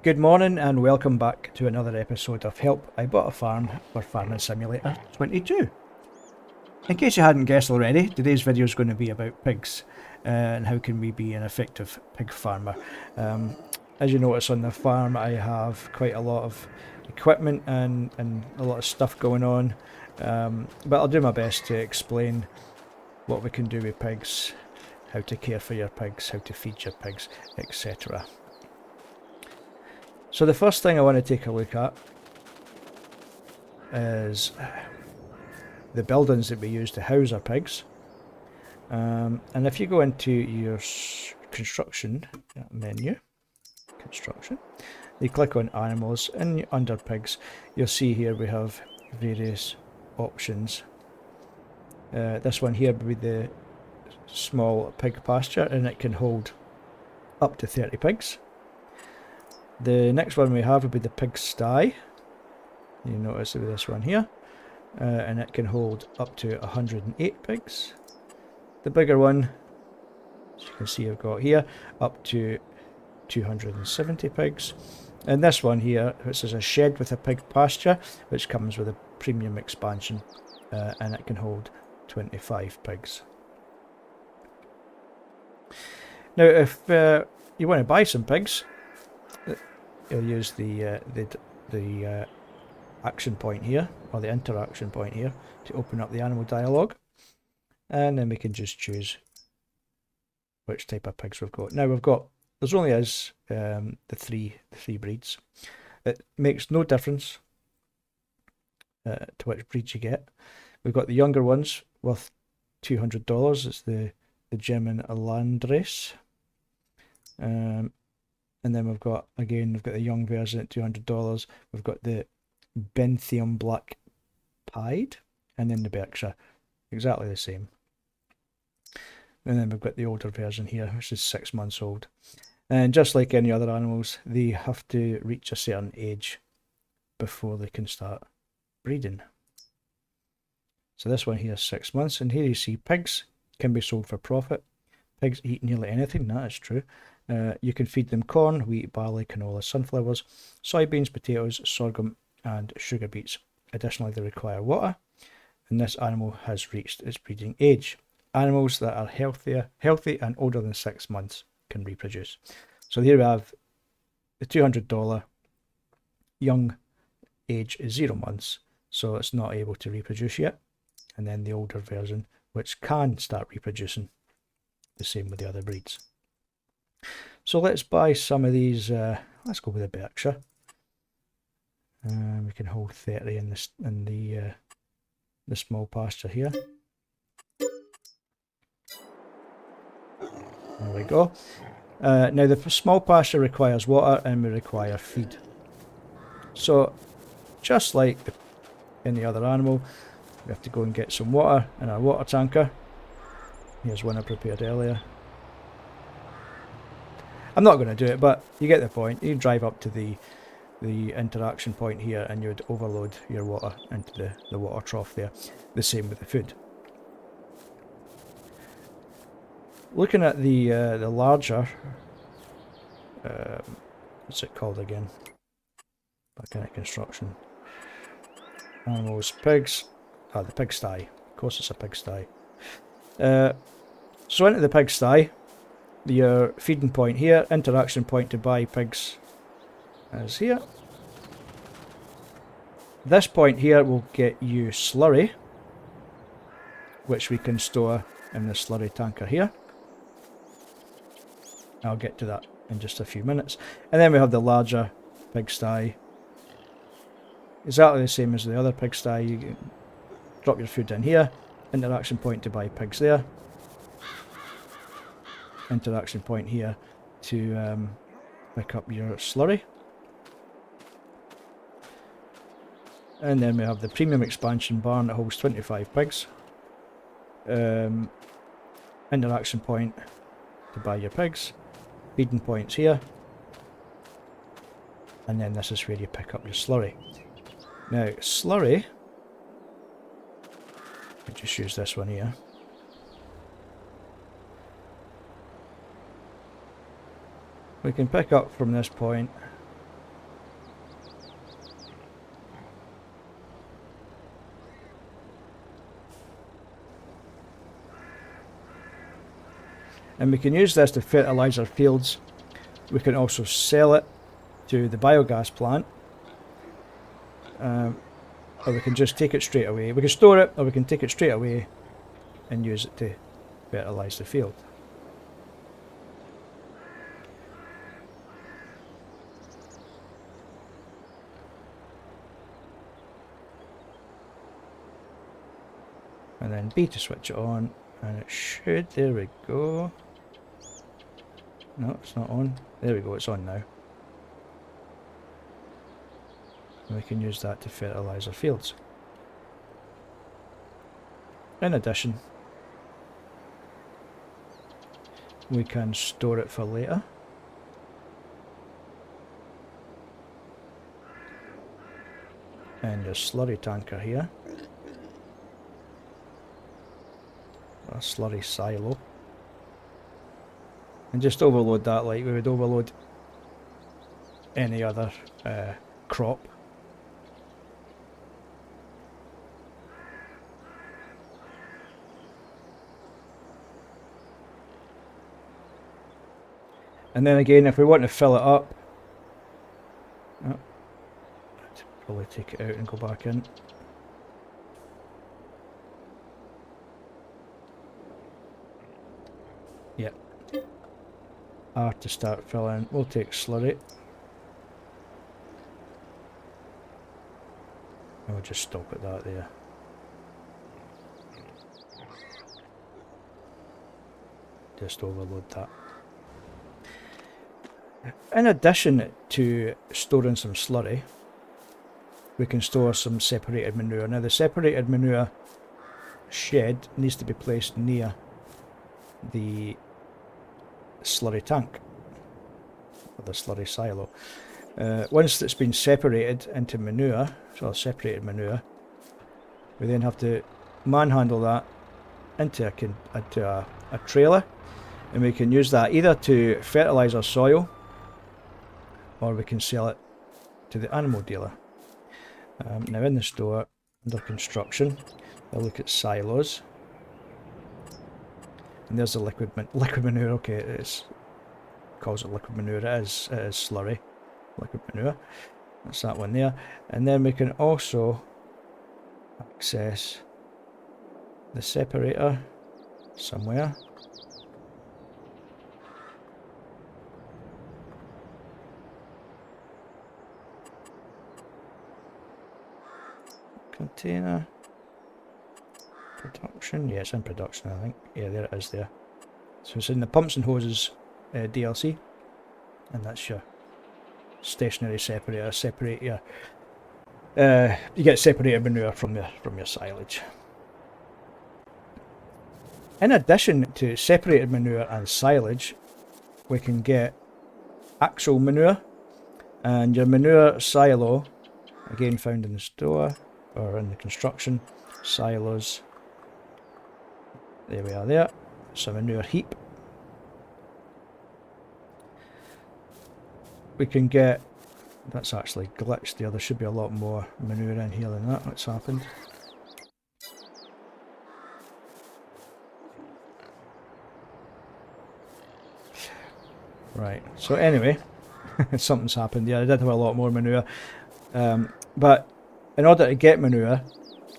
Good morning and welcome back to another episode of Help, I Bought a Farm for Farming Simulator 22. In case you hadn't guessed already, today's video is going to be about pigs and how can we be an effective pig farmer. As you notice on the farm I have quite a lot of equipment and a lot of stuff going on, but I'll do my best to explain what we can do with pigs, how to care for your pigs, how to feed your pigs, etc. So the first thing I want to take a look at is the buildings that we use to house our pigs. And if you go into your construction menu, you click on animals, and under pigs you'll see here we have various options. This one here would be the small pig pasture, and it can hold up to 30 pigs. The next one we have would be the pig sty. You notice with this one here, and it can hold up to 108 pigs. The bigger one, as you can see I've got here, up to 270 pigs. And this one here, which is a shed with a pig pasture, which comes with a premium expansion, and it can hold 25 pigs. Now if you want to buy some pigs, you'll use the action point here, or the interaction point here, to open up the animal dialogue, and then we can just choose which type of pigs we've got. Now there's only the three breeds. It makes no difference to which breed you get. We've got the younger ones worth $200. It's the German Landrace. And then we've got the young version at $200. We've got the Benthium Black Pied, and then the Berkshire, exactly the same. And then we've got the older version here, which is 6 months old. And just like any other animals, they have to reach a certain age before they can start breeding. So this one here is 6 months, and here you see pigs can be sold for profit. Pigs eat nearly anything, that is true. You can feed them corn, wheat, barley, canola, sunflowers, soybeans, potatoes, sorghum and sugar beets. Additionally, they require water, and this animal has reached its breeding age. Animals that are healthy and older than 6 months can reproduce. So here we have the $200, young age is 0 months, so it's not able to reproduce yet. And then the older version, which can start reproducing, the same with the other breeds. So let's buy some of these. Let's go with the Berkshire. We can hold 30 in the small pasture here. There we go. Now the small pasture requires water, and we require feed. So just like any other animal, we have to go and get some water in our water tanker. Here's one I prepared earlier. I'm not going to do it, but you get the point. You drive up to the interaction point here, and you would overload your water into the water trough there. The same with the food. Looking at the larger, what's it called again? Back in construction. Animals, pigs. The pigsty. Of course, it's a pigsty. So into the pigsty. Your feeding point here, interaction point to buy pigs is here. This point here will get you slurry, which we can store in the slurry tanker here. I'll get to that in just a few minutes. And then we have the larger pigsty. Exactly the same as the other pigsty. You can drop your food in here, interaction point to buy pigs there. Interaction point here to pick up your slurry. And then we have the premium expansion barn that holds 25 pigs. Interaction point to buy your pigs. Feeding points here. And then this is where you pick up your slurry. Now slurry, I just use this one here. We can pick up from this point And we can use this to fertilise our fields. We can also sell it to the biogas plant. Or we can just take it straight away. We can store it, or we can take it straight away and use it to fertilise the field. And then B to switch it on, and it should, there we go. No, it's not on. There we go, it's on now. And we can use that to fertilise our fields. In addition, we can store it for later. And a slurry tanker here. A slurry silo. And just overload that like we would overload any other crop. And then again, if we want to fill it up, oh, let's probably take it out and go back in. Yep. R to start filling. We'll take slurry. And we'll just stop at that there. Just overload that. In addition to storing some slurry, we can store some separated manure. Now the separated manure shed needs to be placed near the slurry tank, or the slurry silo. Once it's been separated into manure, so separated manure, we then have to manhandle that into a trailer, and we can use that either to fertilise our soil, or we can sell it to the animal dealer. Now in the store, under construction, I'll look at silos. And there's the liquid manure. Okay, it calls it liquid manure. It is slurry, liquid manure. That's that one there. And then we can also access the separator somewhere. Container. Production, yeah, it's in production, I think. Yeah, there it is there. So it's in the pumps and hoses DLC, and that's your stationary separator. Separate your, you get separated manure from your silage. In addition to separated manure and silage, we can get actual manure, and your manure silo, again found in the store or in the construction silos. There we are there. It's a manure heap. We can get, that's actually glitched there, there should be a lot more manure in here than that. What's happened? Right, so anyway, something's happened there. I did have a lot more manure. But in order to get manure,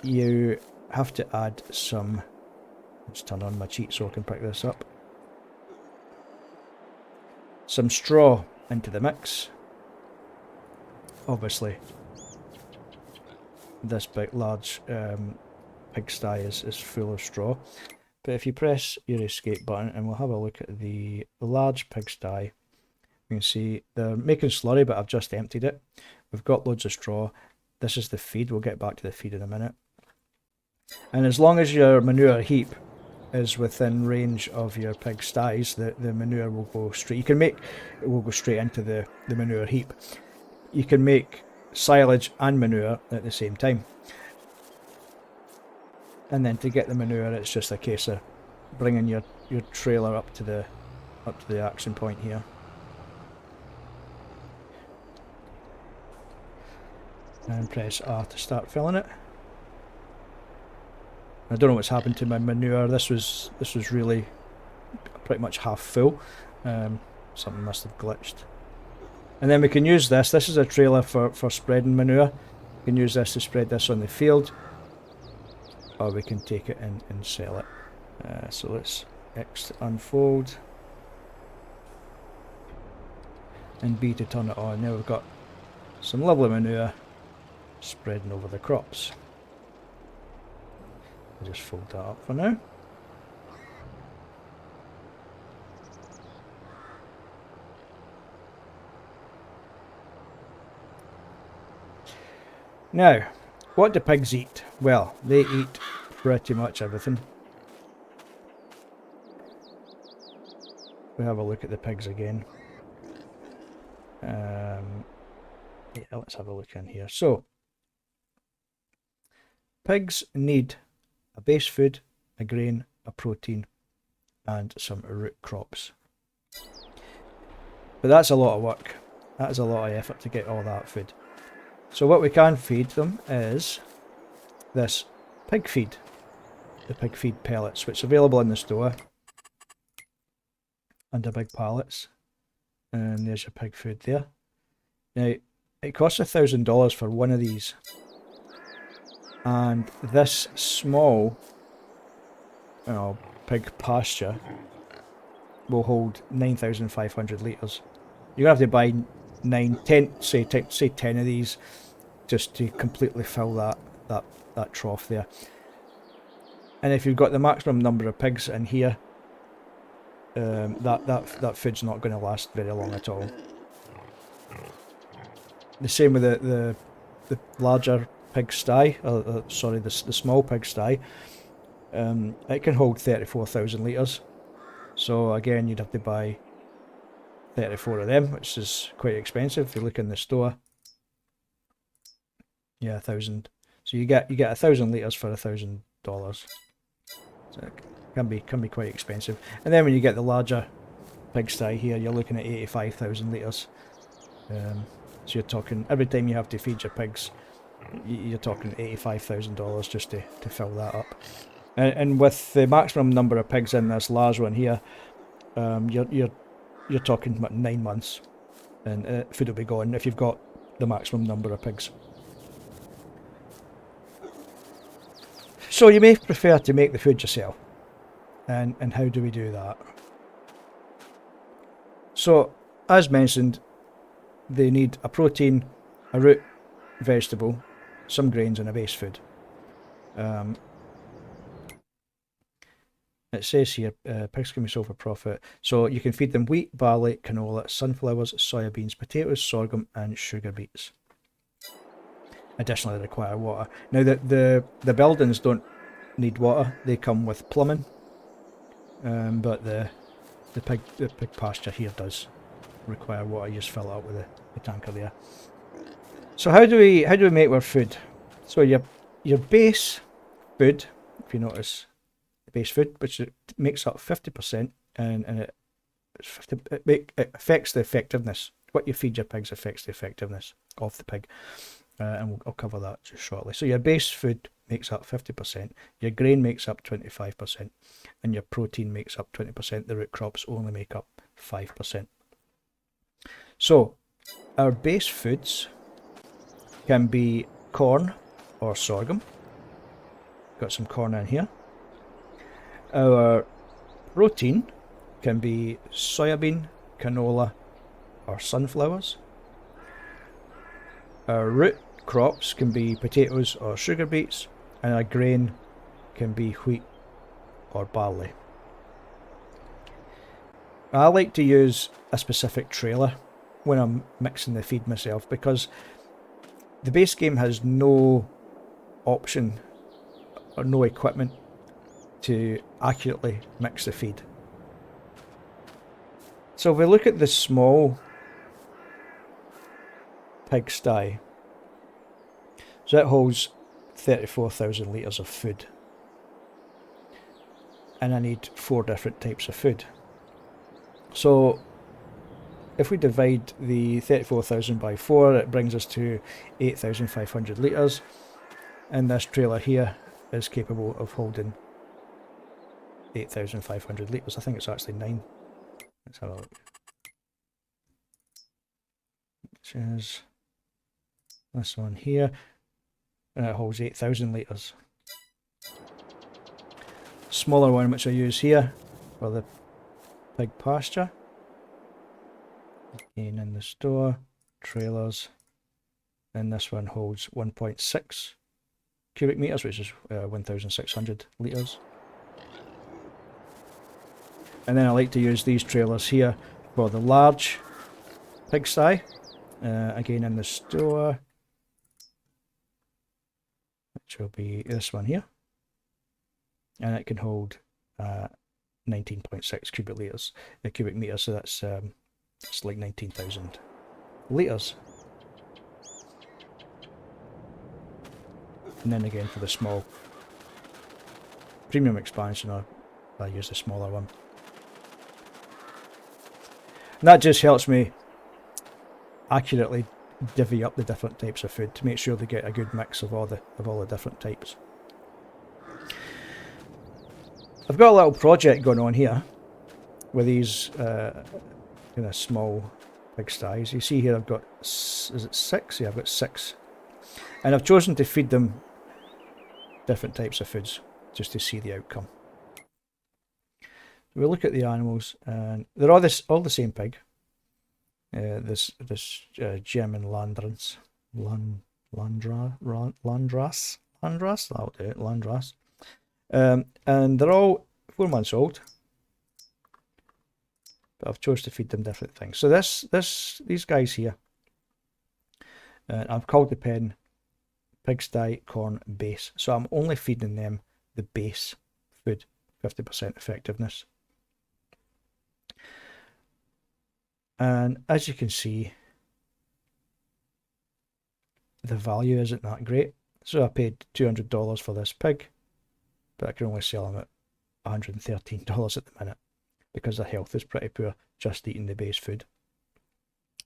you have to add some. Let's turn on my cheat so I can pick this up. Some straw into the mix. Obviously, this big large pigsty is full of straw. But if you press your escape button, and we'll have a look at the large pigsty, you can see they're making slurry, but I've just emptied it. We've got loads of straw. This is the feed. We'll get back to the feed in a minute. And as long as your manure heap is within range of your pigsties, the manure will go straight. It will go straight into the manure heap. You can make silage and manure at the same time. And then to get the manure, it's just a case of bringing your trailer up to the action point here. And press R to start filling it. I don't know what's happened to my manure. This was really pretty much half full. Something must have glitched. And then we can use this. This is a trailer for spreading manure. We can use this to spread this on the field, or we can take it in and sell it. So let's X to unfold, and B to turn it on. Now we've got some lovely manure spreading over the crops. I'll just fold that up for now. Now, what do pigs eat? Well, they eat pretty much everything. We have a look at the pigs again. Yeah, let's have a look in here. So, pigs need a base food, a grain, a protein, and some root crops. But that's a lot of work. That is a lot of effort to get all that food. So what we can feed them is this pig feed, the pig feed pellets, which is available in the store under big pallets. And there's your pig food there. Now, it costs $1,000 for one of these. And this small pig pasture will hold 9,500 litres. You're going to have to buy 10 of these just to completely fill that trough there. And if you've got the maximum number of pigs in here, that food's not going to last very long at all. The same with the larger pig sty, sorry, the small pig sty. It can hold 34,000 litres. So again, you'd have to buy 34 of them, which is quite expensive. If you look in the store, yeah, 1,000. So you get 1,000 litres for $1,000. So it can be quite expensive. And then when you get the larger pigsty here, you're looking at 85,000 litres. So you're talking, every time you have to feed your pigs, you're talking $85,000 just to fill that up. And with the maximum number of pigs in this large one here, you're talking about 9 months, and food will be gone if you've got the maximum number of pigs. So you may prefer to make the food yourself. And how do we do that? So, as mentioned, they need a protein, a root vegetable, some grains, and a base food. It says here, pigs can be sold for profit. So you can feed them wheat, barley, canola, sunflowers, soybeans, potatoes, sorghum, and sugar beets. Additionally, they require water. Now, the buildings don't need water; they come with plumbing. But the pig pasture here does require water. You just fill it up with the tanker there. So how do we make our food? So your base food, if you notice, the base food, which makes up 50%, and it affects the effectiveness. What you feed your pigs affects the effectiveness of the pig. And I'll cover that just shortly. So your base food makes up 50%, your grain makes up 25%, and your protein makes up 20%. The root crops only make up 5%. So our base foods can be corn or sorghum. Got some corn in here. Our protein can be soybean, canola, or sunflowers. Our root crops can be potatoes or sugar beets, and our grain can be wheat or barley. I like to use a specific trailer when I'm mixing the feed myself, because the base game has no option or no equipment to accurately mix the feed. So if we look at the small pigsty, so it holds 34,000 litres of food, and I need 4 different types of food. So if we divide the 34,000 by 4, it brings us to 8,500 litres, and this trailer here is capable of holding 8,500 litres. I think it's actually 9. Let's have a look. Which is this one here. And it holds 8,000 litres. Smaller one which I use here for the pig pasture. Again in the store. Trailers. And this one holds 1.6 cubic meters, which is 1,600 litres. And then I like to use these trailers here for the large pigsty. Again in the store, which will be this one here. And it can hold 19.6 cubic meters, so that's it's like 19,000 litres. And then again for the small premium expansion, I use the smaller one. And that just helps me accurately divvy up the different types of food to make sure they get a good mix of all the different types. I've got a little project going on here with these kind of small pigsties. You see here I've got, is it 6? Yeah, I've got 6. And I've chosen to feed them different types of foods just to see the outcome. We look at the animals and they're all the same pig. This German Landras, that'll do it, Landras. And they're all 4 months old, but I've chosen to feed them different things. So these guys here, I've called the pen Pigsty Corn Base. So I'm only feeding them the base food, 50% effectiveness. And as you can see, the value isn't that great. So I paid $200 for this pig, but I can only sell them at $113 at the minute because their health is pretty poor, just eating the base food.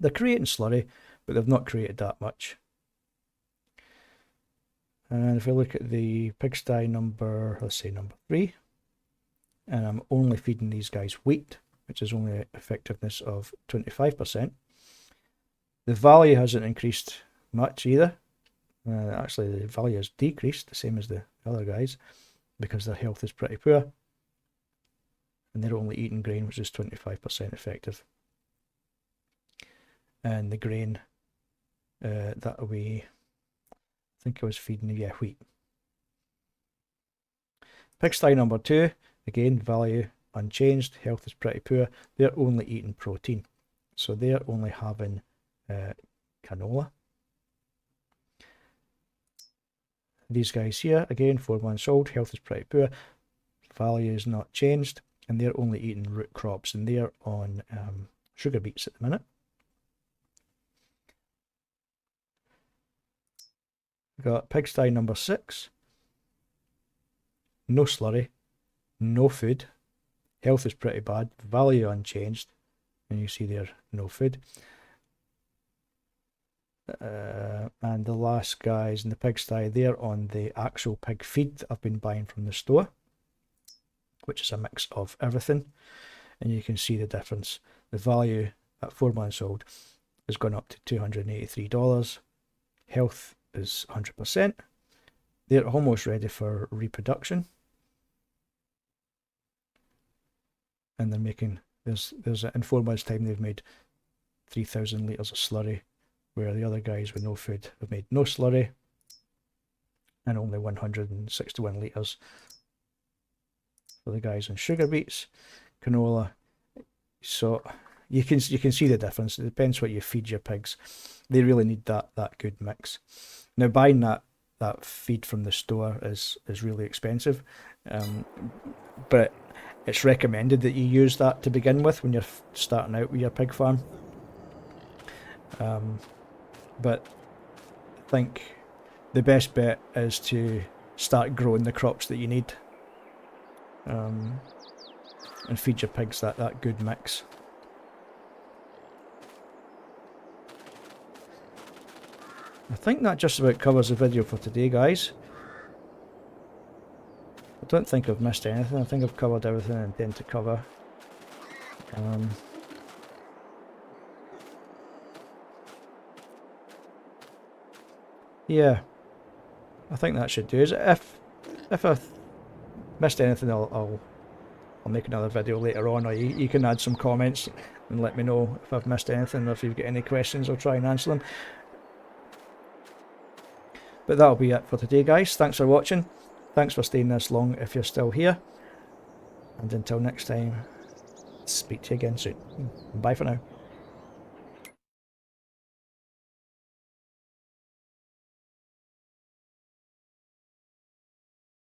They're creating slurry, but they've not created that much. And if we look at the pigsty number, let's say number 3, and I'm only feeding these guys wheat, which is only effectiveness of 25%. The value hasn't increased much either. Actually, the value has decreased, the same as the other guys, because their health is pretty poor. And they're only eating grain, which is 25% effective. And the grain that I think I was feeding, yeah, wheat. Pigsty number 2, again, value unchanged, health is pretty poor. They're only eating protein, so they're only having canola. These guys here, again, 4 months old, health is pretty poor, value is not changed, and they're only eating root crops, and they're on sugar beets at the minute. We've got pigsty number 6, no slurry, no food, health is pretty bad, value unchanged, and you see there, no food. And the last guys in the pigsty, they're on the actual pig feed that I've been buying from the store, which is a mix of everything, and you can see the difference. The value at 4 months old has gone up to $283. Health is 100%. They're almost ready for reproduction, and they're making in 4 months' time they've made 3,000 litres of slurry, where the other guys with no food have made no slurry and only 161 litres for the guys on sugar beets, canola. So you can see the difference. It depends what you feed your pigs. They really need that good mix. Now, buying that feed from the store is really expensive, but it's recommended that you use that to begin with when you're starting out with your pig farm. But I think the best bet is to start growing the crops that you need, and feed your pigs that good mix. I think that just about covers the video for today, guys. don't think I've missed anything. I think I've covered everything I intend to cover. Yeah, I think that should do. If I missed anything, I'll make another video later on, or you can add some comments and let me know if I've missed anything, or if you've got any questions, I'll try and answer them. But that'll be it for today, guys. Thanks for watching. Thanks for staying this long if you're still here. And until next time, speak to you again soon. Bye for now.